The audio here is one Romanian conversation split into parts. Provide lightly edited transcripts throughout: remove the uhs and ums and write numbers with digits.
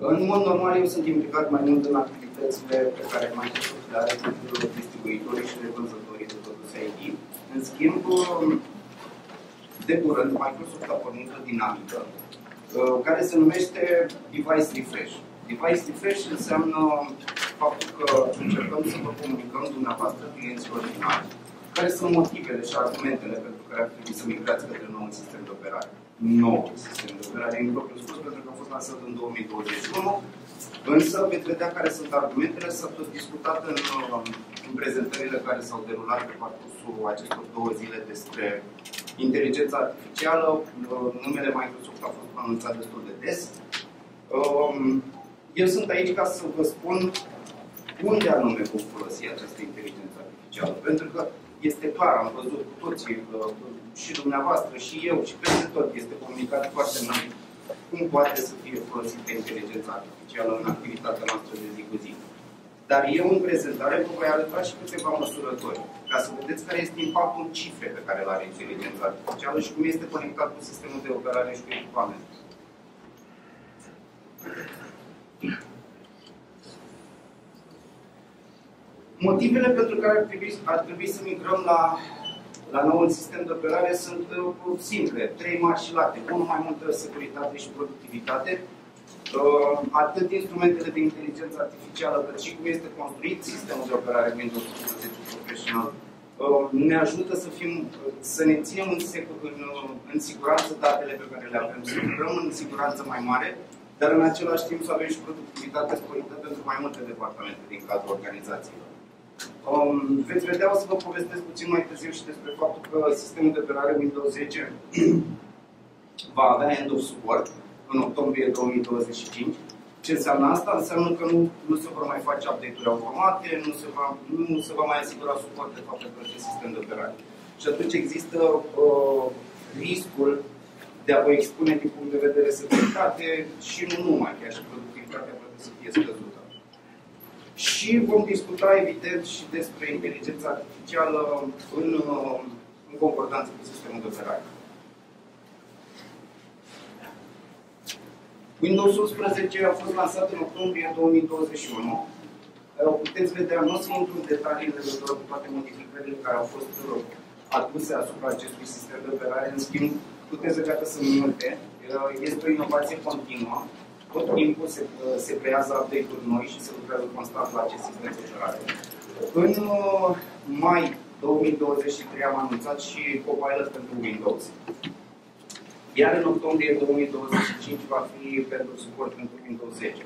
În mod normal, eu sunt implicat mai mult în activitățile pe care Microsoft le are cu distribuitorii și revânzătorii de produse IT. În schimb, de curând, Microsoft a pornit o dinamică care se numește Device Refresh. Device Refresh înseamnă faptul că încercăm să vă comunicăm dumneavoastră, clienților finali, care sunt motivele și argumentele pentru care ar trebui să migrați către noul sistem de operare. Noul sistem de operare, în propriu spus, pentru că a fost lansat în 2021, însă veți vedea care sunt argumentele. S-a tot discutat în prezentările care s-au derulat pe parcursul acestor 2 zile despre inteligența artificială. Numele Microsoft a fost anunțat destul de des. Eu sunt aici ca să vă spun unde anume vom folosi această inteligență artificială. Pentru că este clar, am văzut cu toții, și dumneavoastră, și eu, și peste tot, este comunicat foarte mult cum poate să fie folosită inteligența artificială în activitatea noastră de zi cu zi. Dar eu, în prezentare, vă voi arăta și câteva măsurători, ca să vedeți care este impactul în cifre pe care îl are inteligența artificială și cum este conectat cu sistemul de operare și cu echipament. Motivele pentru care ar trebui să migrăm la noul sistem de operare sunt simple, 3 mari și late. 1, mai multă securitate și productivitate, atât instrumentele de inteligență artificială, cât și cum este construit sistemul de operare Windows 11 Professional, ne ajută să ne ținem în siguranță datele pe care le avem, să lucrăm în siguranță mai mare, dar în același timp să avem și productivitate sporită pentru mai multe departamente din cadrul organizației. Veți vedea, o să vă povestesc puțin mai târziu și despre faptul că sistemul de operare Windows 10 va avea end of support în octombrie 2025. Ce înseamnă asta? Înseamnă că nu se vor mai face update-uri automate, nu se va mai asigura suport de fapt pentru acest sistem de operare. Și atunci există riscul de a vă expune din punct de vedere securitate și nu numai, chiar și productivitatea poate să fie scăzută. Și vom discuta, evident, și despre inteligența artificială în concordanță cu sistemul de operare. Windows 11 a fost lansat în octombrie 2021. Puteți vedea, nu o să intru în detalii în legătură cu toate modificările care au fost aduse asupra acestui sistem de operare. În schimb, puteți vedea că sunt multe. Este o inovație continuă. Tot timpul se creează update-uri noi și se lucrează constant la acest sistem de operare. În mai 2023 am anunțat și Copilot pentru Windows. Iar în octombrie 2025 va fi pentru suport pentru Windows 10.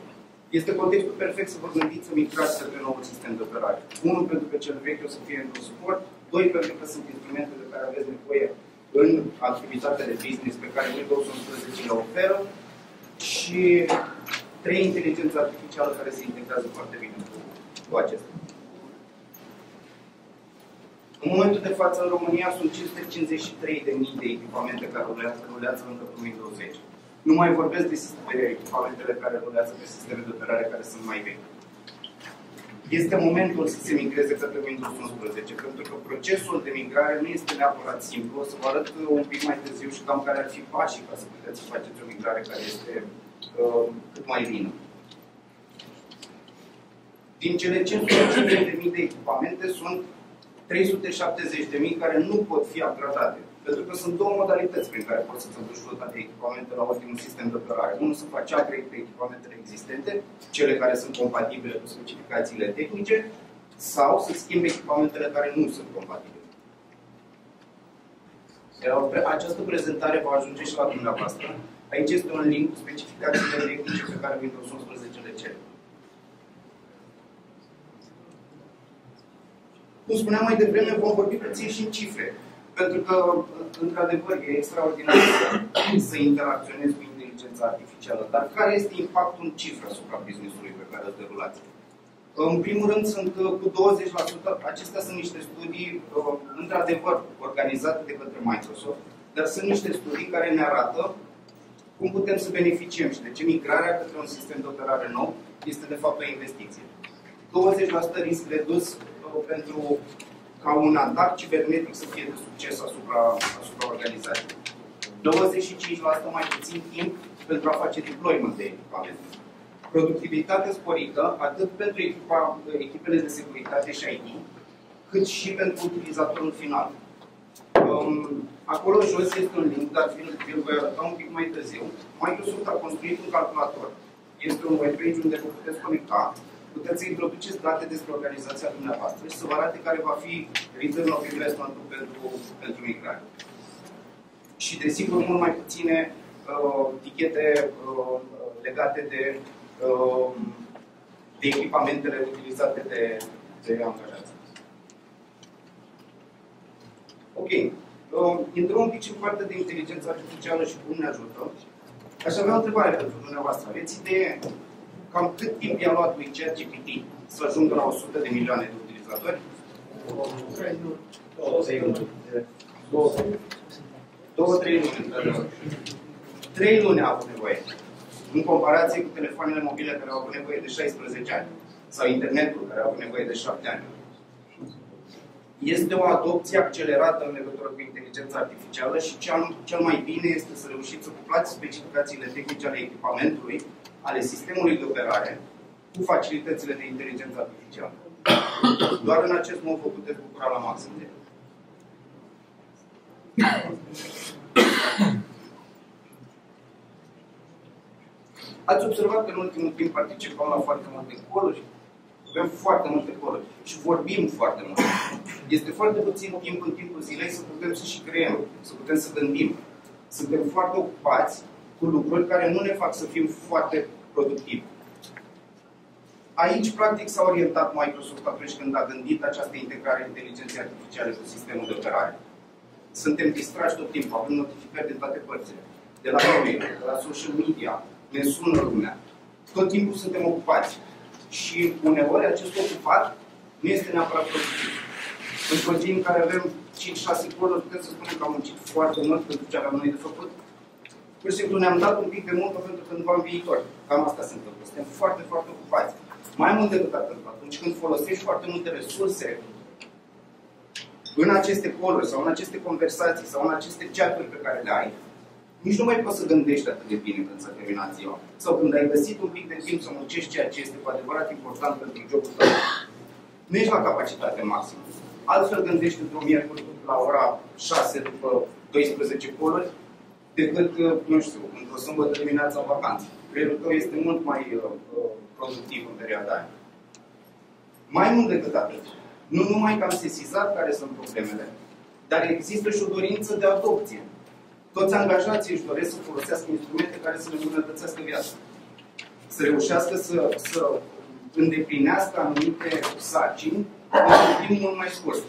Este contextul perfect să vă gândiți să migrați către noul sistem de operare. 1, pentru că cel vechi o să fie într-un suport. 2, pentru că sunt instrumente de care aveți nevoie în activitatea de business pe care Windows 11 le oferă. Și 3, inteligența artificială care se integrează foarte bine cu acestea. În momentul de față, în România, sunt 553.000 de echipamente care rulează încă pe Windows 10. Nu mai vorbesc de echipamentele care rulează pe sisteme de operare care sunt mai vechi. Este momentul să se migreze către Windows 11, pentru că procesul de migrare nu este neapărat simplu. O să vă arăt un pic mai târziu și cam care ar fi pașii ca să puteți să faceți o migrare care este cât mai lină. Din cele 550.000 de echipamente sunt 370.000 care nu pot fi upgradate. Pentru că sunt 2 modalități prin care poți să-ți aduci flota de echipamente la ultimul sistem de operare. Unul, să faci upgrade pe echipamentele existente, cele care sunt compatibile cu specificațiile tehnice, sau să schimbi echipamentele care nu sunt compatibile. Această prezentare va ajunge și la dumneavoastră. Aici este un link cu specificațiile tehnice pe care Windows 11 le cere. Cum spuneam mai devreme, vom vorbi puțin și în cifre. Pentru că, într-adevăr, e extraordinar să interacționezi cu inteligența artificială. Dar care este impactul în cifre asupra business-ului pe care îl derulați? În primul rând, sunt cu 20%. Acestea sunt niște studii, într-adevăr, organizate de către Microsoft, dar sunt niște studii care ne arată cum putem să beneficiem și de ce migrarea către un sistem de operare nou este, de fapt, o investiție. 20% risc redus pentru ca un atac cibernetic să fie de succes asupra organizației. 25% mai puțin timp pentru a face deployment de echipamente. productivitate sporită, atât pentru echipele de securitate și IT, cât și pentru utilizatorul final. Acolo jos este un link, dar vi-l voi arăta un pic mai târziu. Microsoft a construit un calculator. Este un webpage unde vă puteți conecta, puteți să introduceți date despre organizația dumneavoastră și să vă arate care va fi return of investment pentru migrare. Și, desigur, mult mai puține tichete legate de echipamentele utilizate de angajați. Ok. Intrăm un pic în partea de inteligență artificială și cum ne ajută. Aș avea o întrebare pentru dumneavoastră. Aveți idee cam cât timp i-a luat lui ChatGPT să ajungă la 100 de milioane de utilizatori? 2-3 luni. 3 luni a avut nevoie. În comparație cu telefoanele mobile care au avut nevoie de 16 ani. Sau internetul care a avut nevoie de 7 ani. Este o adopție accelerată în legătură cu inteligența artificială și cel mai bine este să reușiți să cuplați specificațiile tehnice ale echipamentului, ale sistemului de operare, cu facilitățile de inteligență artificială. Doar în acest mod vă puteți bucura la maxim de el. Ați observat că în ultimul timp participăm la foarte multe call-uri? Avem foarte multe call-uri și vorbim foarte mult. Este foarte puțin timp în timpul zilei să putem să și creăm, să putem să gândim. Suntem foarte ocupați cu lucruri care nu ne fac să fim foarte productivi. Aici, practic, s-a orientat Microsoft atunci când a gândit această integrare a inteligenței artificiale cu sistemul de operare. Suntem distrași tot timpul, avem notificări din toate părțile. De la e-mail, de la social media, ne sună lumea. Tot timpul suntem ocupați. Și uneori acest ocupat nu este neapărat productiv. Într-o zi în care avem 5-6 call-uri, putem să spunem că am muncit foarte mult pentru ce aveam noi de făcut. Pur și simplu ne-am dat un pic de muncă pentru cândva în viitor. Cam asta se întâmplă. Suntem foarte, foarte ocupați. Mai mult decât atât, atunci când folosești foarte multe resurse în aceste call-uri sau în aceste conversații sau în aceste chat-uri pe care le ai, nici nu mai poți să gândești atât de bine când s-a terminat ziua. Sau când ai găsit un pic de timp să muncești ceea ce este cu adevărat important pentru jobul tău, nu ești la capacitate maximă. Altfel gândești într-o miercuri la ora 6 după 12 call-uri, decât, nu știu, într-o sâmbătă dimineața în vacanță. Creierul tău este mult mai productiv în perioada aia. Mai mult decât atât, nu numai că am sesizat care sunt problemele, dar există și o dorință de adopție. Toți angajații își doresc să folosească instrumente care să le îmbunătățească viața. Să reușească să îndeplinească anumite sarcini în timp mult mai scurt.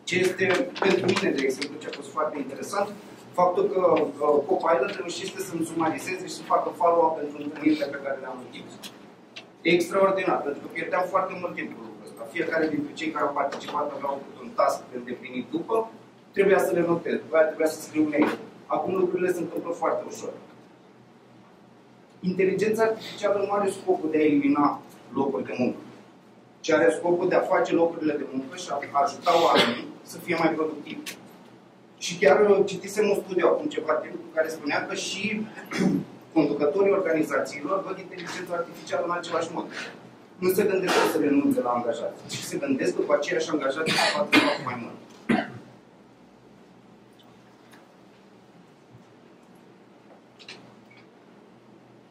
Ce este pentru mine, de exemplu, ce a fost foarte interesant, faptul că Copilot reușește să-mi sumarizeze și să facă follow-up pentru întâlnirile pe care le-am în timp. Extraordinar, pentru că pierdeam foarte mult timp cu lucrul ăsta. Fiecare dintre cei care au participat aveau un task de îndeplinit după, trebuia să le notez, după aia trebuia să scriu mail. Acum lucrurile se întâmplă foarte ușor. Inteligența artificială nu are scopul de a elimina locuri de muncă, ci are scopul de a face locurile de muncă și a ajuta oamenii să fie mai productivi. Și chiar citisem un studiu acum ceva timp care spunea că și conducătorii organizațiilor văd inteligența artificială în același mod. Nu se gândesc să renunțe la angajați, ci se gândesc după aceiași angajați să facă mai mult.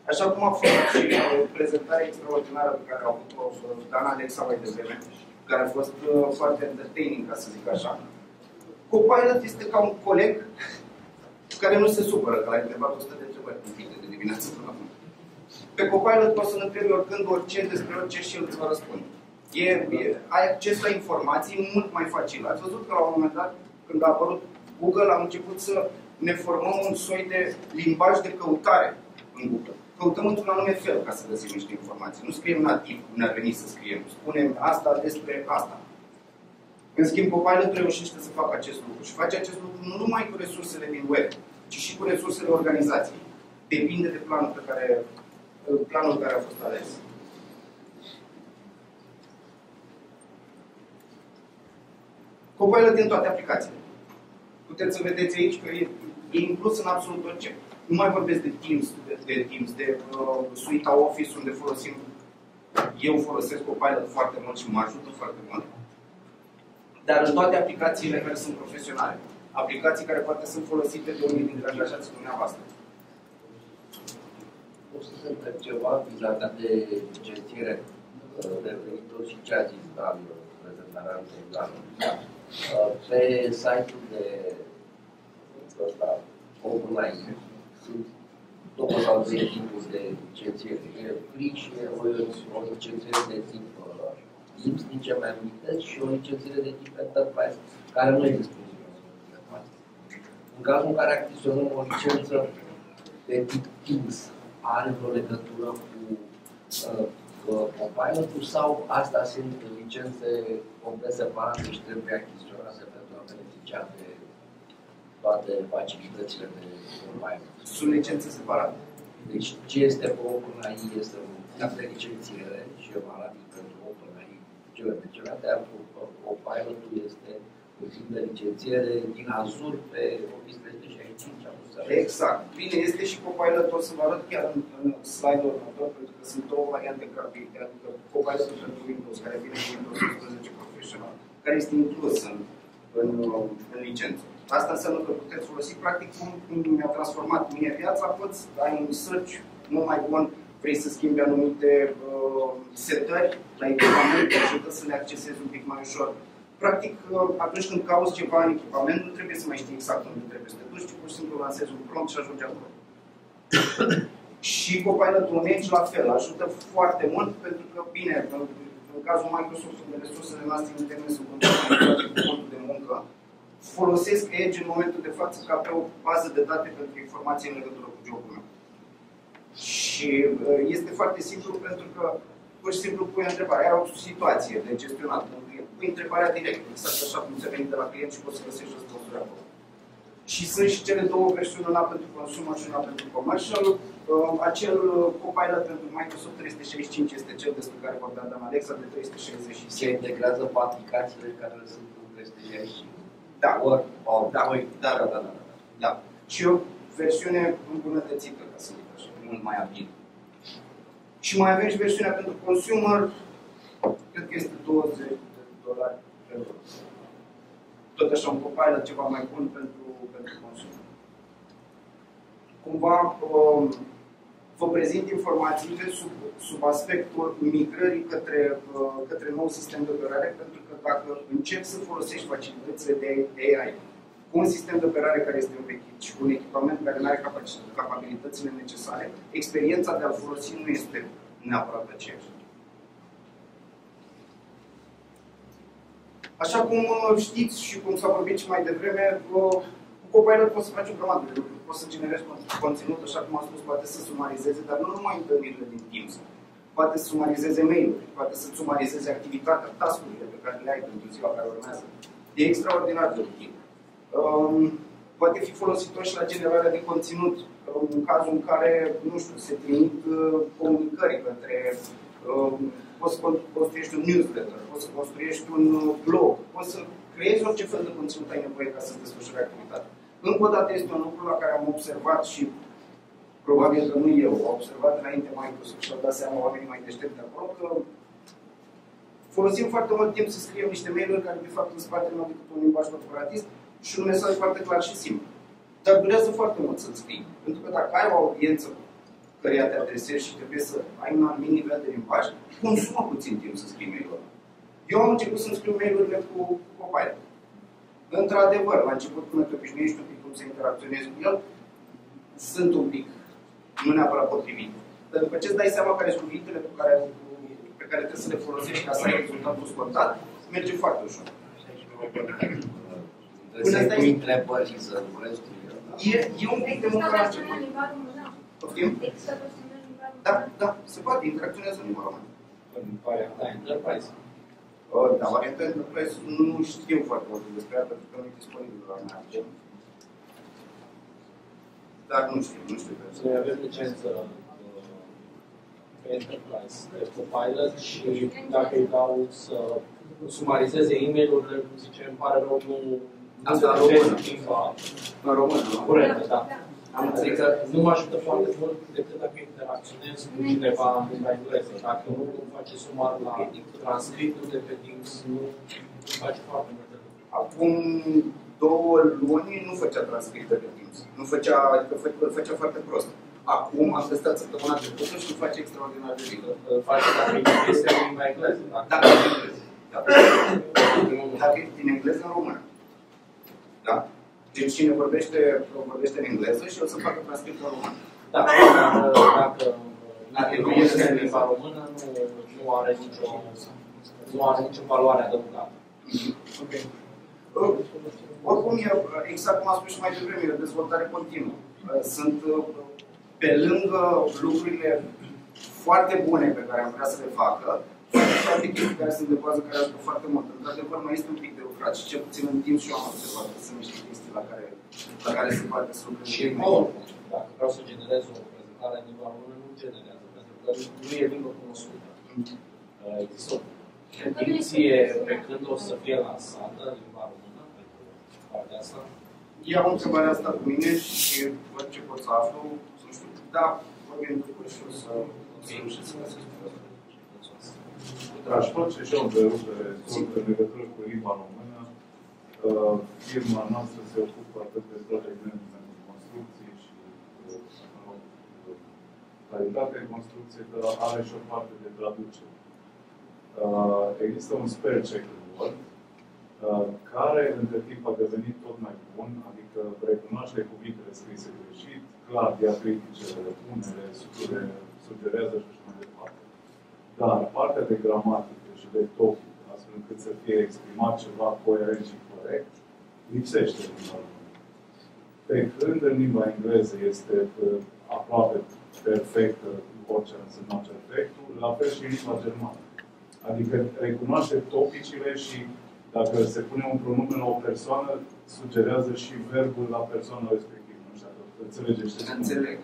Așa cum a fost și prezentarea extraordinară pe care a avut-o Dan Alexa mai devreme, care a fost foarte entertaining, ca să zic așa. Copilot este ca un coleg care nu se supără, că l-ai întrebat 100 de întrebări de dimineață până acum. Pe Copilot poți să-l întrebi oricând, orice, despre orice și el îți va răspunde. Ai acces la informații mult mai facil. Ați văzut că la un moment dat, când a apărut Google, am început să ne formăm un soi de limbaj de căutare în Google. Căutăm într-un anume fel ca să găsim niște informații. Nu scriem nativ, cum ne-ar veni să scriem. Spunem asta despre asta. În schimb, Copilot reușește să facă acest lucru. Și face acest lucru nu numai cu resursele din web, ci și cu resursele organizației. Depinde de planul care a fost ales. Copilot e în toate aplicațiile. Puteți să vedeți aici că e inclus în absolut orice. Nu mai vorbesc de Teams, de suita Office, unde folosim, eu folosesc Copilot foarte mult și mă ajută foarte mult. Dar în toate aplicațiile care sunt profesionale. Aplicații care poate sunt folosite de unii dintre angajații dumneavoastră. O să se întreb ceva vis-a-vis de licențiere, referitor și ce a zis Dan în prezentarea anterioară. Pe site-ul de ăsta, OpenAI, sunt 2 sau 3 tipuri de licențiere. E free și e o licențiere de tip IMSS, din ce mai amintesc, și o licențiere de tip Enterprise, care nu există. În cazul în care achiziționăm o licență de tip Teams, are vreo legătură cu Copilot-ul sau astea sunt licențe complet separate și trebuie achiziționate pentru a beneficia de toate facilitățile de Copilot? Sunt licențe separate. Deci ce este OpenAI este un tip de licențiere și e valabil pentru OpenAI cele menționate, iar Copilot-ul este un tip de licențiere din Azure pe Office 365. Exact. Bine, este și Copilot, o să vă arăt chiar în slide-ul următor, pentru că sunt 2 variante gratuite, adică Copilot pentru Windows, care vine cu Windows 11 Professional, care este inclus în licență. Asta înseamnă că puteți folosi, practic, cum mi-a transformat mie viața, poți, ai un search mult mai bun, vrei să schimbi anumite setări la echipament, te ajută să le accesezi un pic mai ușor. Practic, atunci când cauți ceva în echipament, nu trebuie să mai știi exact unde trebuie să te duci, ci pur și simplu lansezi un prompt și ajungi acolo. Și Copilot-ul Edge la fel, ajută foarte mult, pentru că, bine, în cazul Microsoft, unde resursele noastre interne sunt controlate cu contul de muncă, folosesc Edge în momentul de față ca pe o bază de date pentru informații în legătură cu jobul meu. Și este foarte simplu pentru că pur și simplu pui întrebarea, ai o situație de gestionat, pui întrebarea direct, exact așa cum ți-a venit de la client și poți să găsești răspunsul acolo. Și sunt și cele 2 versiuni, una pentru consumer și una pentru commercial. Acel Copilot pentru Microsoft 365 este cel despre care vorbea Dan Alexa, de 365. Se integrează cu aplicațiile care sunt în 365. Da. Da. Și o versiune îmbunătățită, ca să zic așa, mult mai abil. Și mai avem și versiunea pentru consumer, cred că este $20 pe lună. Tot așa un Copilot ceva mai bun pentru consum. Cumva vă prezint informațiile sub aspectul migrării către nou sistem de operare, pentru că dacă începi să folosești facilitățile de AI cu un sistem de operare care este învechit și cu un echipament care nu are capabilitățile necesare, experiența de a-l folosi nu este neapărat aceeași. Așa cum știți și cum s-a vorbit și mai devreme, cu Copilot poți să faci o grămadă de lucruri. Poți să generezi conținut, așa cum am spus, poate să sumarizeze, dar nu numai întâlnirile din Teams. Poate să sumarizeze mail-uri, poate să sumarizeze activitatea, task-urile pe care le ai pentru ziua care urmează. E extraordinar de util. Poate fi folositor și la generarea de conținut, în cazul în care, nu știu, se trimit comunicări către poți să construiești un newsletter, poți să construiești un blog, poți să creezi orice fel de conținut ai nevoie ca să-ți desfășori activitatea. Încă o dată este un lucru la care am observat și probabil că nu eu, am observat înainte Microsoft și au dat seama oamenii mai deștepți de acolo că folosim foarte mult timp să scriem niște mail-uri care de fapt în spate nu au decât un limbaj corporatist și un mesaj foarte clar și simplu. Dar durează foarte mult să-l scrii. Pentru că dacă ai o audiență căreia te adresezi și trebuie să ai un anumit nivel de limbaj, consumă puțin timp să scrii mail-uri. Eu am început să-mi scriu mail-urile cu Copilot. Într-adevăr, la început, până te obișnuiești un pic cum să interacționezi cu el, sunt un pic, nu neapărat potrivit. Dar după ce îți dai seama care sunt cuvintele pe care trebuie să le folosești ca să ai rezultatul scontat, merge foarte ușor. Trebuie să pui întrebări și să lucrezi cu el. E un pic de muncă la început. Da, se poate, interacționează în limba română. Varianta Enterprise. Da, varianta Enterprise nu știu foarte mult despre ea, pentru că nu e disponibil la mea. Dar nu știu. Noi avem licență pe Enterprise, pe Copilot și dacă îi dau să sumarizeze e-mail-urile, cum zice, îmi pare rău, nu asta în română. limba în română, curentă, da. Adică nu mă ajută foarte mult decât dacă interacționez cu cineva în limba engleză. Dacă nu face sumar la transcriptul de pe Teams, nu face foarte multe lucruri. Acum 2 luni nu făcea transcript de pe Teams. Nu făcea, adică făcea foarte prost. Acum am testat săptămâna trecută și îl face extraordinar de bine. Îl face dacă este în limba engleză. Dacă e în engleză. Dacă e din engleză în română. Da? Deci cine vorbește în engleză și o să facă transcript în română. Da, dacă nu este în limba română, nu are nicio valoare adăugată. Ok. Oricum, exact cum am spus și mai devreme, e o dezvoltare continuă. Sunt pe lângă lucrurile foarte bune pe care am vrea să le facă, toate chestii care sunt de bază, care ajută foarte mult. Într-adevăr, mai este un pic de lucrat și cel puțin în timp și eu am observat că sunt niște chestii la care se poate să lucreze. Și dacă vreau să generez o prezentare în limba română, nu generează, pentru că nu e limbă cunoscută. Există o tendinție pe când o să fie lansată în limba română, pentru partea asta? Iau întrebarea asta cu mine și văd ce pot să aflu, nu știu, da, vorbim lucruri și o să reușesc să găsesc. Aș face și eu întrerupere în legătură cu limba română. Firma noastră se ocupă atât de project management de construcții și calitate de construcție, dar are și o parte de traducere. Există un spell check în Word, care între timp a devenit tot mai bun, adică recunoaște cuvintele scrise greșit, clar diacriticele, unele sugerează și așa mai departe. Dar partea de gramatică și de topic, astfel încât să fie exprimat ceva coerent și corect, lipsește în limba română. Pe când în limba engleză este aproape perfectă, orice înseamnă perfectul, la fel și în limba germană. Adică recunoaște topicile și dacă se pune un pronume la o persoană, sugerează și verbul la persoana respectivă. Nu știu dacă înțelegeți ce spun. Înțeleg.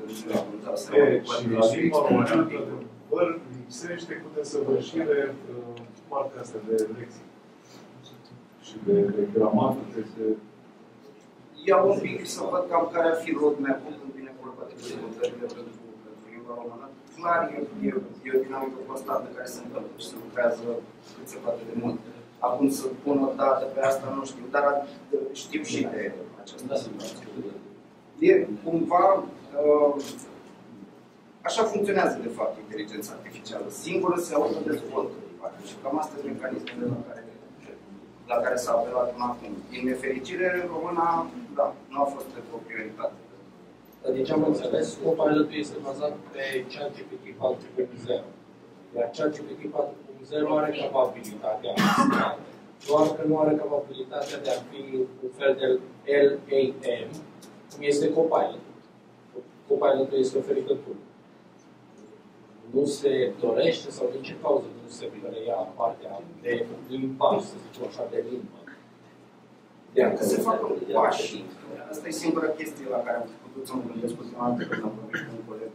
Și la limba română, într-adevăr, lipsește cu desăvârșire partea asta de lexic și de gramatică. Iau un pic să văd cam care ar fi roadmap-ul când vine vorba de dezvoltările pentru limba română. Clar, e o dinamică constantă care se întâmplă și se lucrează cât se poate de mult. Acum să pun o dată pe asta, nu știu, dar știu și de această situație. E cumva, așa funcționează de fapt inteligența artificială. Singură se autodezvoltă. Și cam astea sunt mecanismele la care s-a apelat până acum. Din nefericire, româna, da, nu a fost o prioritate. Deci am înțeles, Copilot-ul este bazat pe ChatGPT 4.0. Iar ChatGPT 4.0 are capabilitatea asta, doar că nu are capabilitatea de a fi un fel de LAM, cum este Copilot. Copilot-ul este o fericătură. Nu se dorește sau din ce cauză nu se preia partea de limbaj, să zicem așa, de limbă. Că se facă pași. Asta e singura chestie la care am putut să mă gândesc ultima dată când am vorbit cu un coleg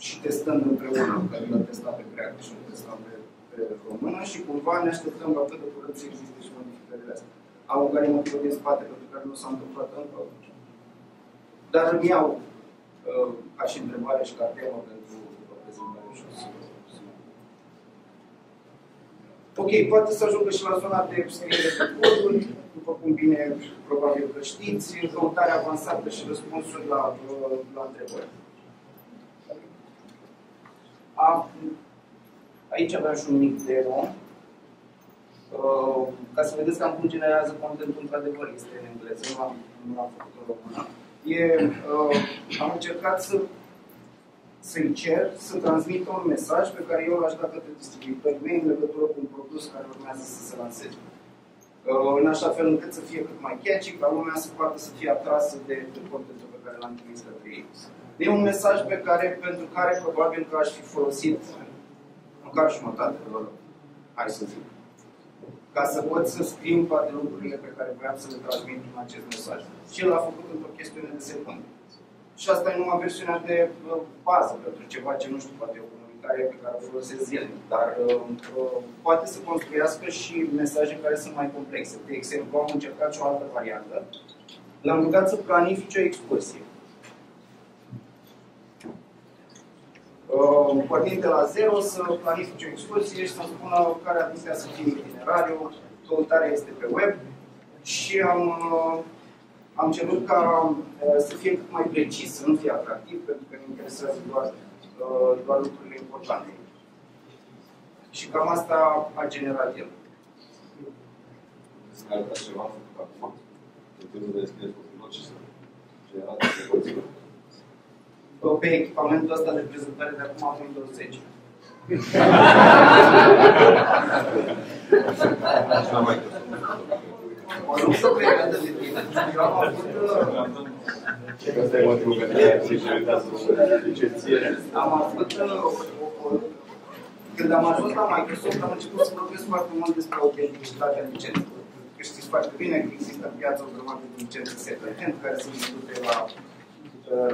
și testând împreună, care l-a testat pe greacă și l-a testat pe română și cumva ne așteptăm la cât de curând să existe și modificările astea. Au care motivul din spate pentru care nu s-a întâmplat încă. Dar îmi iau ca și întrebare și ca temă pentru prezentare și o să... Ok, poate să ajungă și la zona de scriere de coduri, după cum bine probabil că știți, căutare avansată și răspunsuri la întrebări. Aici aveam și un mic demo. Ca să vedeți cam cum generează contentul, într-adevăr, este în engleză, nu l-am făcut în română. Am încercat să-i cer să transmită un mesaj pe care eu l-aș da către distribuitorii mei în legătură cu un produs care urmează să se lanseze. În așa fel încât să fie cât mai catchy, ca lumea să poată să fie atrasă de contentul pe care l-am trimis către ei. E un mesaj pentru care probabil că aș fi folosit măcar jumătate de oră, hai să zic, ca să pot să scriu toate lucrurile pe care voiam să le transmit în acest mesaj. Și el l-a făcut într-o chestiune de secunde. Și asta e numai versiunea de bază pentru ceva ce nu știu, poate e o comunicare pe care o folosesc zilnic, dar poate să construiască și mesaje care sunt mai complexe. De exemplu, am încercat și o altă variantă. L-am rugat să planifice o excursie. pornind de la zero, să planifice o excursie și să-mi spună care ar putea să fie itinerariul, căutarea este pe web și am cerut ca să fie cât mai precis, să nu fie atractiv, pentru că îmi interesează doar lucrurile importante. Și cam asta a generat el. Să arătați ceva făcut acum, în timpul de descriere făcut și să generați de conținut. Pe echipamentul ăsta de prezentare de acum am Windows 10. Și la Microsoft. Nu știu perioadă de timp. Eu am avut... Asta e motivul pentru care se utilizează licenție. Am avut... Când am ajuns la Microsoft, am început să vorbesc foarte mult despre autenticitatea licențelor. Că știți foarte bine că există în piață o grămadă de licențe second-hand care sunt vândute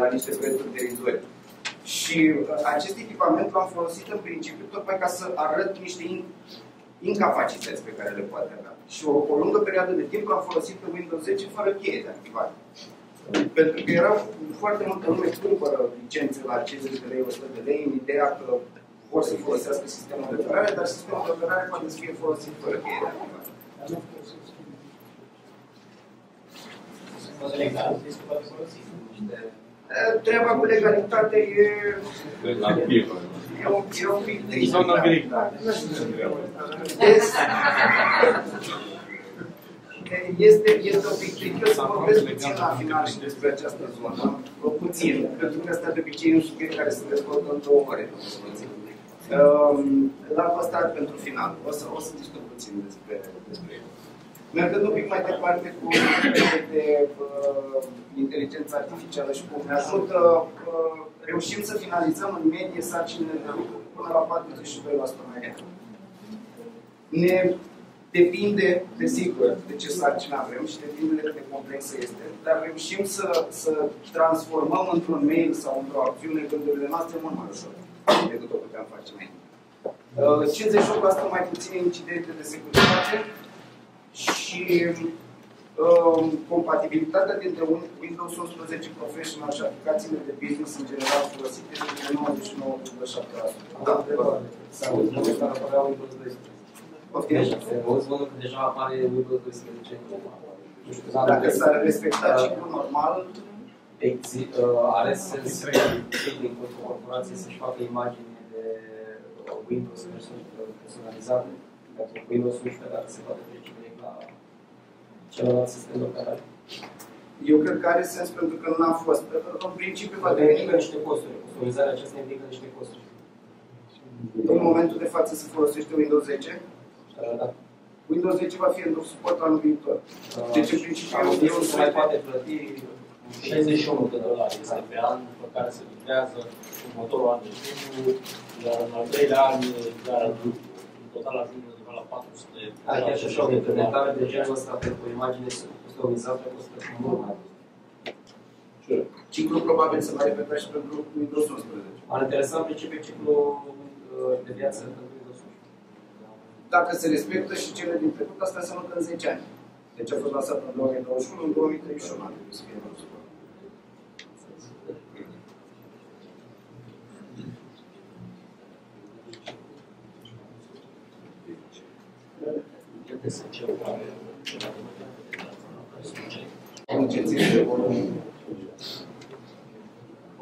la niște prețuri derizorii. Și acest echipament l-am folosit în principiu tocmai ca să arăt niște incapacități pe care le poate avea. Și o lungă perioadă de timp l-am folosit pe Windows 10 fără cheie de activare. Pentru că era foarte multă lume cumpără licențe la 50 de lei, 100 de lei, în ideea că vor să folosească sistemul de operare, dar sistemul de operare poate să fie folosit fără cheie de activare. Treaba cu legalitatea e un pic trist. Zona gri. Este un pic trist. Eu să vorbesc puțin la final și despre această zonă. Puțin, pentru că asta de obicei e un subiect care se dezvoltă în 2 ore. L-am păstrat pentru final. O să discut puțin despre el. Mergând un pic mai departe cu de inteligența artificială și cum ne ajută, reușim să finalizăm în medie sarcinile de lucru până la 42% mai repede. Ne depinde, desigur, de ce sarcină avem și depinde de cât de complexă este, dar reușim să transformăm într-un mail sau într-o acțiune gândurile noastre mult mai ușor decât o puteam face înainte. 58% mai puține incidente de securitate și compatibilitatea dintre Windows 11 Professional și aplicațiile de business în general folosite este de 99,7%. Da, S-a apărea Windows 12. Auzi, că deja apare Windows 12. Dacă s-ar respecta ciclul normal, are sens din corporație să-și facă imagini de Windows personalizate. Pentru Windows 11, dacă se poate trece direct la celălalt sistem de operare. Eu cred că are sens pentru că n-a fost. În principiu va deveni niște costuri. Customizarea aceasta implică niște costuri. În momentul de față se folosește Windows 10? Da. Windows 10 va fi în suport anul viitor. Deci în principiu eu se mai poate plăti $61 este pe an, pe care se lucrează următorul an de studiu, iar în al 3-lea an, iar în total ajunge undeva la 400. Chiar și așa, o implementare de genul ăsta pentru o imagine customizată costă mult mai mult. Ciclul probabil se va repeta și pentru Windows 11. Ar interesa în principiu ciclul de viață pentru Windows 11. Dacă se respectă și cele din trecut, asta înseamnă că în 10 ani. Deci a fost lansat în 2021, în 2031 ar trebui să fie în suport.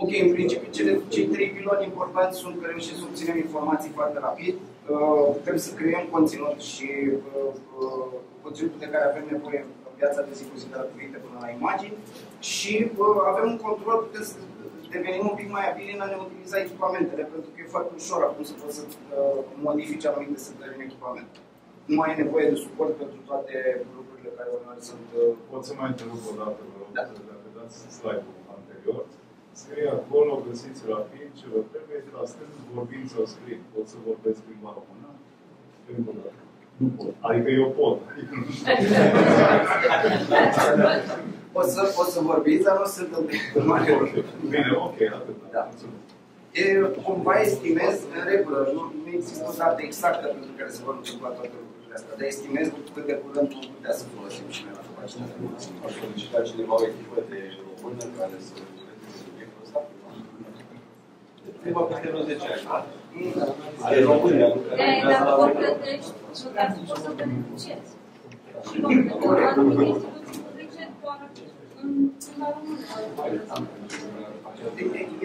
Ok, în principiu, cei 3 piloni importanți sunt că reușim să obținem informații foarte rapid, putem să creăm conținut și conținutul de care avem nevoie în viața de zi cu zi, de la cuvinte până la imagini și avem un control, putem să devenim un pic mai abili în a ne utiliza echipamentele, pentru că e foarte ușor acum să poți să modifici anumite setări în echipament. Nu mai e nevoie de suport pentru toate lucrurile care uneori sunt... Pot să mai întrerup o dată, vă rog, da. Dacă dați slide-ul anterior, scrie acolo, găsiți rapid ce vă trebuie, de la stând, vorbind sau scriind. Pot să vorbesc limba română? Încă o dată. Nu pot. Adică eu pot. O să vorbiți, dar nu sunt în mare. Bine, ok, atât. Da. Cumva estimez, în regulă, nu există o dată exactă pentru care se vor întâmpla toate lucrurile astea, dar estimez cât de curând vom putea să folosim și noi la capacitatea. Aș solicita cineva o echipă de română care să lucreze subiectul ăsta? Prima peste vreo 10 ani, da? De dacă o plătești, poți să beneficiezi. Și anumite instituții publice doar în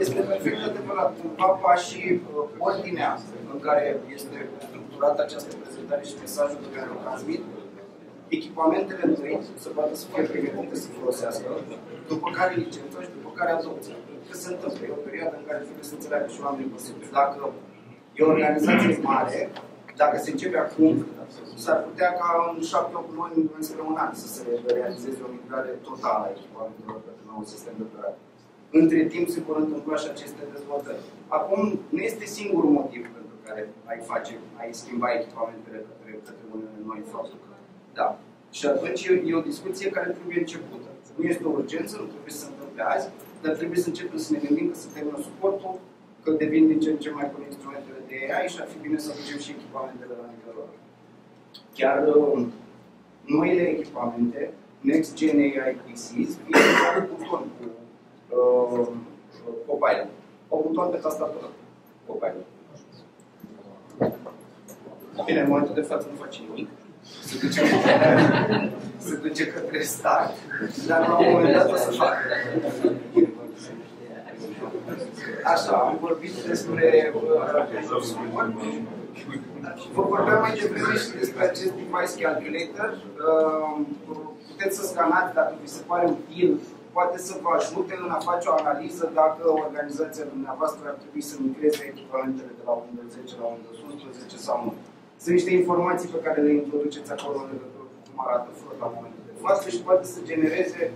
Este perfect adevărat. Cumva și ordinea în care este structurată această prezentare și mesajul pe care îl transmit, echipamentele noi să poată să fie pregătite să folosească, după care licența și după care adopția. Că se întâmplă, e o perioadă în care trebuie să înțeleagă și oamenii posibil. Dacă e o organizație mare, dacă se începe acum, s-ar putea ca în 7-8 luni înspre un an să se realizeze o migrare totală a echipamentelor pentru nou sistem de operare. Între timp se vor întâmpla și aceste dezvoltări. Acum nu este singurul motiv pentru care ai schimba echipamentele către unele noi faptul. Da. Și atunci e o discuție care trebuie începută. Nu este o urgență, nu trebuie să se întâmple azi, dar trebuie să începem să ne gândim că se termină suportul, că devin din ce în ce mai bune instrumentele de AI și ar fi bine să aducem și echipamentele la nivelul lor. Chiar noile echipamente, Next Gen AI PCs, vin cu buton cu Copilot. O buton pe tastatură. Copilot. Bine, în momentul de față nu face nimic. Se duce către start. Dar la un moment dat o să facă. Așa, am vorbit despre vă vorbeam mai devreme și despre acest device calculator. Puteți să scanați dacă vi se pare util, poate să vă ajute în a face o analiză dacă organizația dumneavoastră ar trebui să migreze echipamentele de la Windows 10 la Windows 11 sau nu. Sunt niște informații pe care le introduceți acolo în legătură cu cum arată flota la momentul de față și poate să genereze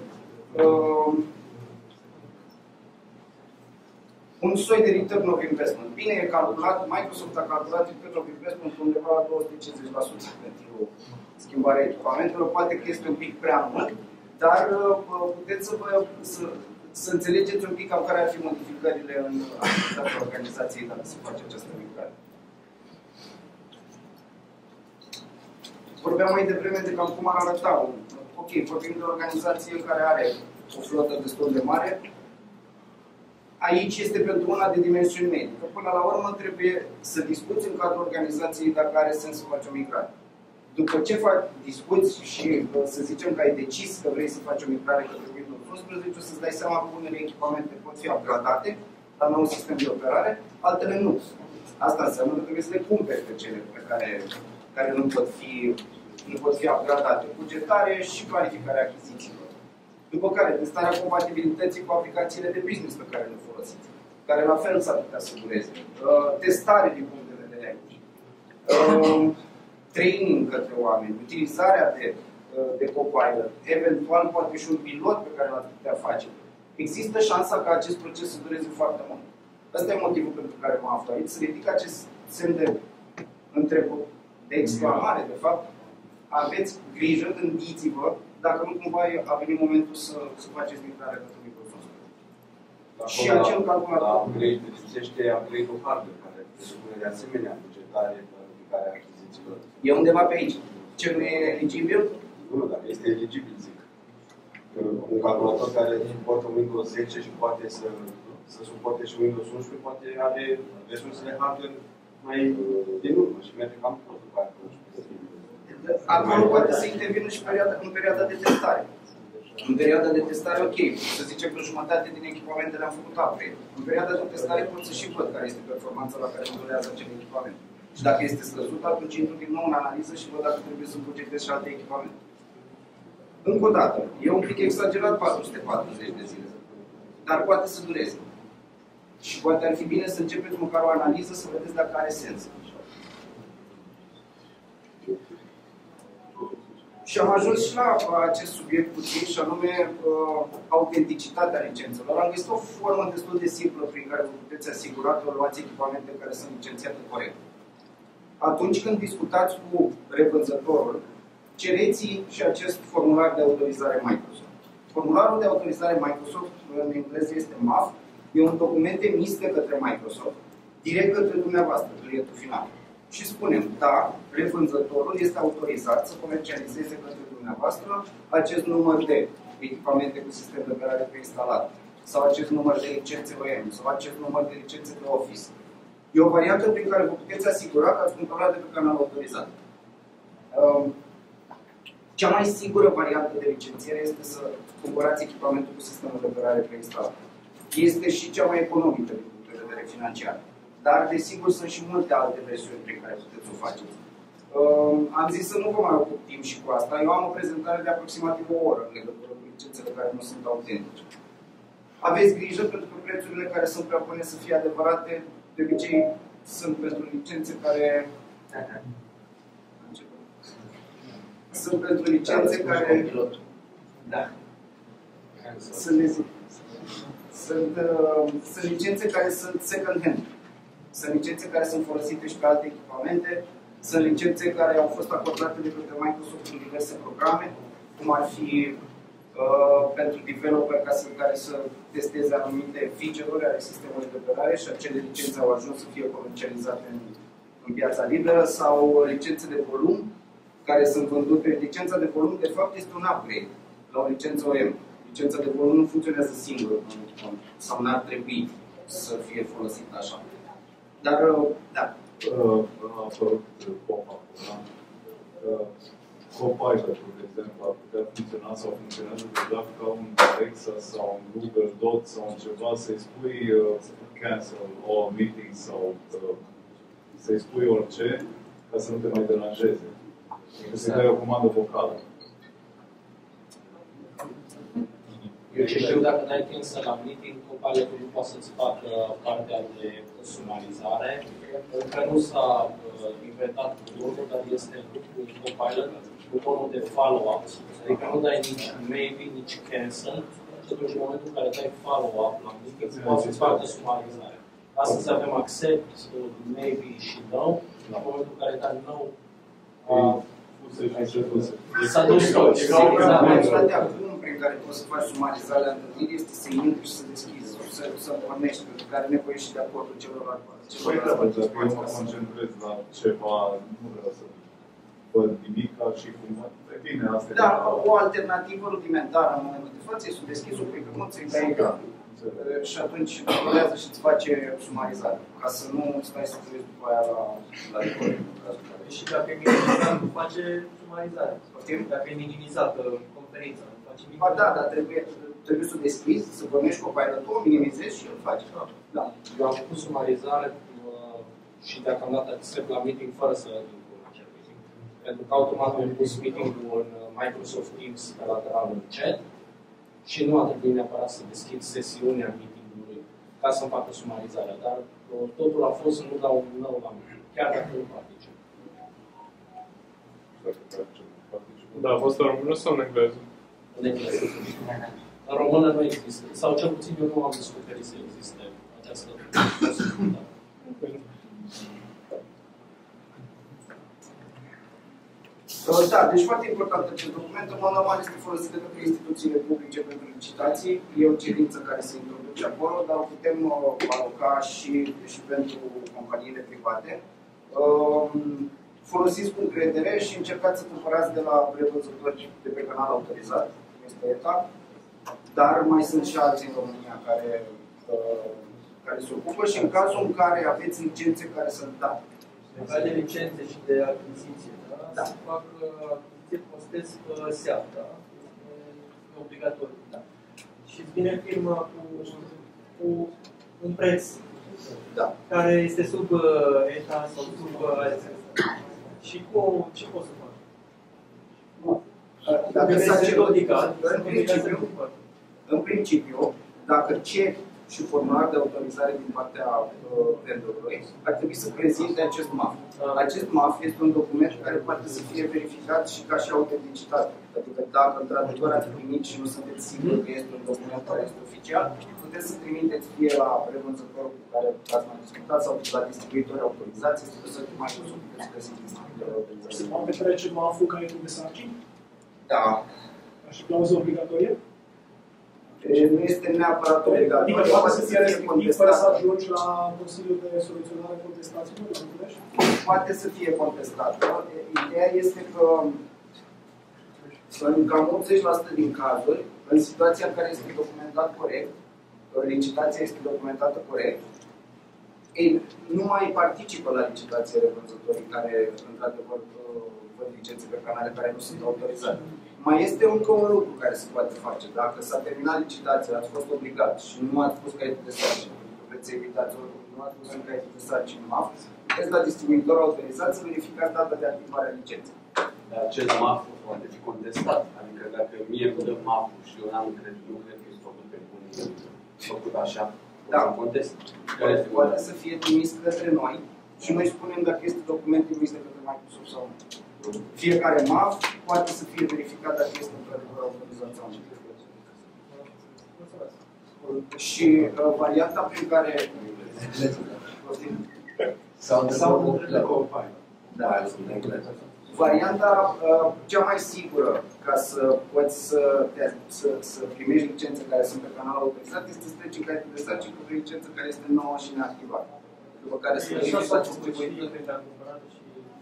un soi de return of investment. Bine e calculat, Microsoft a calculat return of investment undeva la 250% pentru schimbarea echipamentelor. Poate că este un pic prea mult, dar puteți să înțelegeți un pic cam care ar fi modificările în activitatea organizației dacă se face această migrare. Vorbeam mai devreme de cam cum ar arăta. Ok, vorbim de o organizație care are o flotă destul de mare. Aici este pentru una de dimensiuni medii. Că până la urmă trebuie să discuți în cadrul organizației dacă are sens să faci o migrare. După ce discuți și să zicem că ai decis că vrei să faci o migrare către Windows 11, o să-ți dai seama că unele echipamente pot fi upgradate la nou sistem de operare, altele nu. Asta înseamnă că trebuie să le cumperi pe cele pe care nu pot fi upgradate. Bugetare și planificarea achizițiilor. După care, testarea compatibilității cu aplicațiile de business pe care le folosiți, care la fel s-ar putea să dureze. Testare din punct de vedere IT. Training către oameni, utilizarea de Copilot, eventual poate și un pilot pe care l-ați putea face. Există șansa ca acest proces să dureze foarte mult. Ăsta e motivul pentru care mă aflu aici, să ridic acest semn de exclamare, de fapt. Aveți grijă, gândiți-vă, dacă nu cumva a venit momentul să faceți migrarea către Microsoft. Și acel calculator. La upgrade, lipsește upgrade-ul hardware, care presupune de asemenea bugetare, planificarea achizițiilor. E undeva pe aici. Ce nu e eligibil? Nu, dar este eligibil, zic. Un calculator care suportă Windows 10 și poate să suporte și Windows 11, poate are resursele hardware mai din urmă și merge cam tot după aia. Acolo poate să intervină și în perioada de testare. În perioada de testare, ok, să zicem că jumătate din echipamente le-am făcut upgrade. În perioada de testare pot să și văd care este performanța la care modulează acel echipament. Și dacă este scăzut, atunci intru din nou în analiză și văd dacă trebuie să bugetez și alte echipamente. Încă o dată, e un pic exagerat 440 de zile. Dar poate să dureze. Și poate ar fi bine să începeți măcar o analiză să vedeți dacă are sens. Și am ajuns și la acest subiect puțin, și anume autenticitatea licențelor. Am găsit o formă destul de simplă prin care vă puteți asigura că luați echipamente care sunt licențiate corect. Atunci când discutați cu revânzătorul, cereți și acest formular de autorizare Microsoft. Formularul de autorizare Microsoft, în engleză este MAF, e un document emis de către Microsoft, direct către dumneavoastră, clientul final. Și spunem, da, revânzătorul este autorizat să comercializeze către dumneavoastră acest număr de echipamente cu sistem de operare preinstalat. sau acest număr de licențe OEM, sau acest număr de licențe de Office. E o variantă prin care vă puteți asigura că ați cumpărat de pe canal autorizat. Cea mai sigură variantă de licențiere este să cumpărați echipamentul cu sistemul de operare preinstalat. Este și cea mai economică din punct de vedere financiar. Dar, desigur, sunt și multe alte versiuni prin care puteți să o faceți. Am zis să nu vă mai ocup timp și cu asta. Eu am o prezentare de aproximativ o oră în legătură cu licențele care nu sunt autentice. Aveți grijă pentru că prețurile care sunt prea bune să fie adevărate, de obicei sunt pentru licențe care... Sunt pentru licențe care... Da. Sunt licențe care sunt second hand. Sunt licențe care sunt folosite și pe alte echipamente. Sunt licențe care au fost acordate de către Microsoft în diverse programe, cum ar fi pentru developer care să testeze anumite feature-uri ale sistemului de operare și acele licențe au ajuns să fie comercializate în piața liberă, sau licențe de volum care sunt vândute. Licența de volum, de fapt, este un upgrade la o licență OEM. Licența de volum nu funcționează singură sau n-ar trebui să fie folosită așa. Dar, da. A apărut pop-up-ul, da? Copilot-ul, de exemplu, ar putea funcționa sau funcționează deja ca un Alexa sau un Google Docs sau un ceva, să-i spui cancel all meetings sau să-i spui orice, ca să nu te mai deranjeze. Să-i dai o comandă vocală. Eu ce știu, dacă dai cancel la meeting, Copilot-ul nu poate să-ți facă partea de sumarizare. Încă nu s-a inventat butonul, dar este în grupul Copilot butonul de follow-up. Adică nu dai nici maybe, nici cancel. Și atunci, în momentul în care dai follow-up la meeting, poate să-ți facă sumarizare. Astăzi avem accept, maybe și no. La momentul în care dai no, s-a dus tot. Modalitatea acum prin care poți să faci sumarizarea întâlnirii este să intri și să deschizi, să pornești, pentru care are nevoie și de acordul celorlalți. Dacă eu mă concentrez la ceva, nu vreau să văd nimic și cumva, e bine, asta e. Da, o alternativă rudimentară în momentul de față e să deschizi o plicământ, să-i dai egal. Și atunci rulează și îți face sumarizare, ca să nu stai să te după aia la record. Și dacă e minimizat, nu face sumarizare. Dacă e minimizată conferința, nu face nimic. Ba da, dar trebuie să o deschizi, să pornești Copilot-ul, o minimizezi și îl faci. Da. Eu am făcut sumarizare și deocamdată accept la meeting fără să intru în acel meeting. Pentru că automat am pus meeting-ul în Microsoft Teams pe lateral în chat și nu a trebuit neapărat să deschid sesiunea meeting-ului ca să-mi facă sumarizarea. Dar totul a fost să nu dau un nou la meeting, chiar dacă nu particip. Da, a fost în română sau în engleză? În engleză. În română nu există. Sau cel puțin eu nu am descoperit să existe această posibilitate. Da, deci foarte important acest document. În mod normal este folosit de către instituțiile publice pentru licitații. E o cerință care se introduce acolo, dar o putem aloca și pentru companiile private. Folosiți cu încredere și încercați să cumpărați de la prevăzători de pe canal autorizat, este ETA, dar mai sunt și alții în România care se ocupă și în cazul în care aveți licențe care sunt date. Legat de licențe și de achiziție, da? Se fac achiziție, postez pe SEAP, da? E obligatoriu, da? Și îți vine firma cu un preț, da, care este sub ETA sau sub și ce poți să faci? Dacă s-a cerut, în principiu, dacă cer și formular de autorizare din partea vendorului, ar trebui să prezinte acest MAF. Acest MAF este un document care poate să fie verificat și ca și autenticitate. Adică dacă într-adevăr ați primit și nu sunteți siguri că este un document care este oficial, puteți să trimiteți fie la prevânzătorul cu care ați mai discutat sau la distribuitori autorizați, este să mai sus puteți găsi distribuitori autorizați. Se poate trece MAF-ul care este de sarcini? Da. Ca și clauză obligatorie? Nu este neapărat obligatoriu. Adică poate să fie respectiv fără să ajungi la Consiliul de Soluționare a Contestațiilor? Poate să fie contestat. Ideea este că în cam 80% din cazuri, în situația în care este documentat corect, licitația este documentată corect, ei, nu mai participă la licitație revânzătorii care, într-adevăr, vând licențe pe canale care nu sunt autorizate. Mai este încă un lucru care se poate face. Dacă s-a terminat licitația, ați fost obligat și nu ați pus caietul de sarcină, pentru că veți evitați oricum, nu ați pus în caietul de sarcină MAF, puteți la distribuitor autorizat să verificați data de activare a licenței. Dar acest MAF poate fi contestat. Adică dacă mie îmi dă MAF-ul și eu nu cred că este făcut pe bun, făcut așa, da, contest. Poate să fie trimis către noi și noi spunem dacă este document trimis de către Microsoft sau nu. Fiecare MAF poate să fie verificat dacă este într-adevăr autorizat sau nu. Și varianta prin care... Varianta cea mai sigură ca să poți să primești licențe care sunt pe canal autorizat este să treci în caietul de sarcini cu o licență care este nouă și neactivată. După care să verifici la distribuitor.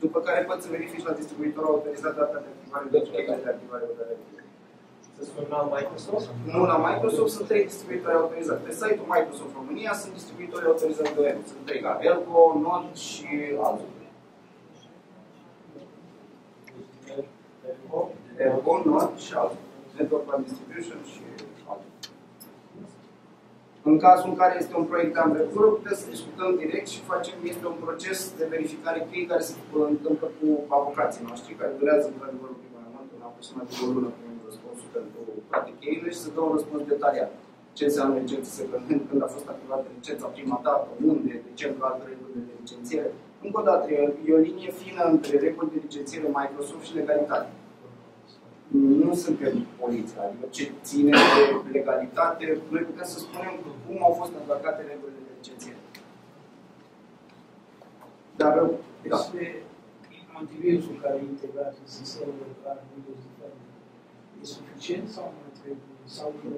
După care poți să verifici la distribuitorul autorizat data de activare, de activare de Să spun la Microsoft? Nu, la Microsoft sunt 3 distribuitori autorizați. Pe site-ul Microsoft România sunt distribuitori autorizați de OEM. Sunt 3 la Elco, Nord și altul. Elco, Nord și altul. Network One Distribution și altul. În cazul în care este un proiect de anvergură, putem să discutăm direct și facem, este un proces de verificare cheie care se întâmplă cu avocații noștri, care durează într-adevăr un primul moment, în aproximativ o lună primim răspunsul pentru toate cheile și să dau un răspuns detaliat. Ce înseamnă licență secundă, când a fost activată licența prima dată, unde, de ce încalcă regulile de licențiere. Încă o dată, e o linie fină între reguli de licențiere Microsoft și legalitate. Nu suntem poliția, adică ce ține de legalitate, noi putem să spunem cum au fost încălcate regulile de licențiere. Dar, da. Este antivirusul care e integrat în sistemul local Windows Defender. E suficient sau mai trebuie? Sau e un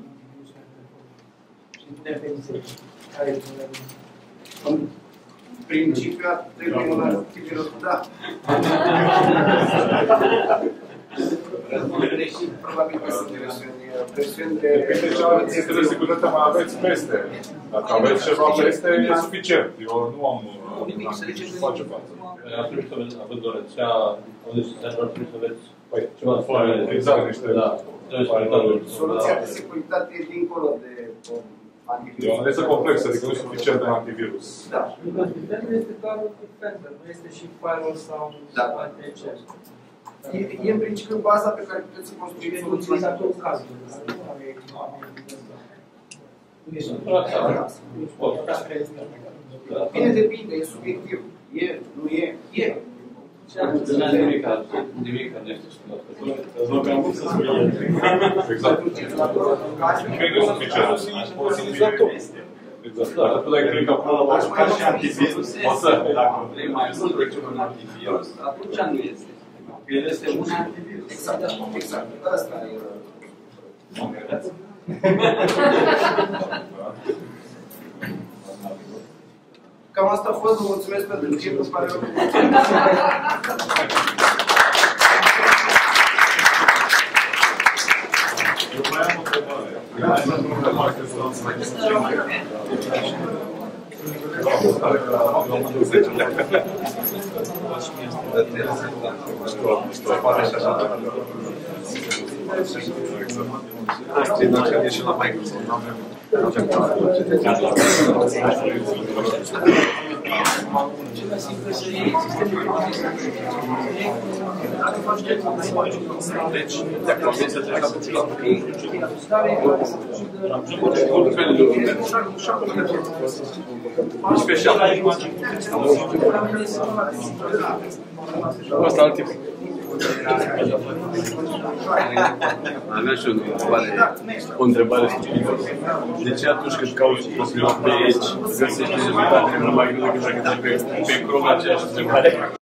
antivirus mai performant? Și putem pensa care e problema? În principiu, trebuie un antivirus, da. Probabil că sunt versiuni de... Depinde ce aveți de securitate mai aveți peste. Dacă aveți ceva peste, e suficient. Eu nu am nimic să face față. Ar trebui să aveți o rețea, ar trebui să aveți ceva exact, niște... Soluția de securitate e dincolo de antivirus. E o analiză complexă, adică nu e suficient de antivirus. Da. Windows Defender este doar un Defender, nu este și firewall sau ATC. E în principiu baza pe care puteți să construiți soluții. Utilizatorul cazului. Nu este Bine, depinde, e subiectiv. E, nu e, e. Nimic nu este exact. Cred că e suficient. Utilizator. Exact. Dacă tu dai click acolo, ca și antivirus, dacă vrei mai mult decât un antivirus, atunci nu este. El este un antivirus. Exact, exact. Asta e... Cam asta a fost, vă mulțumesc pentru timpul, îmi pare rău. Eu mai am o întrebare. Și la Microsoft, nu avem. Deci, dacă am zis să trec la nici pe șapte. Asta alt tip. Avea și o întrebare stupidă. De ce atunci când cauți posibil pe aici, găsești rezultatele numai greu decât dacă dai pe Chrome aceeași întrebare?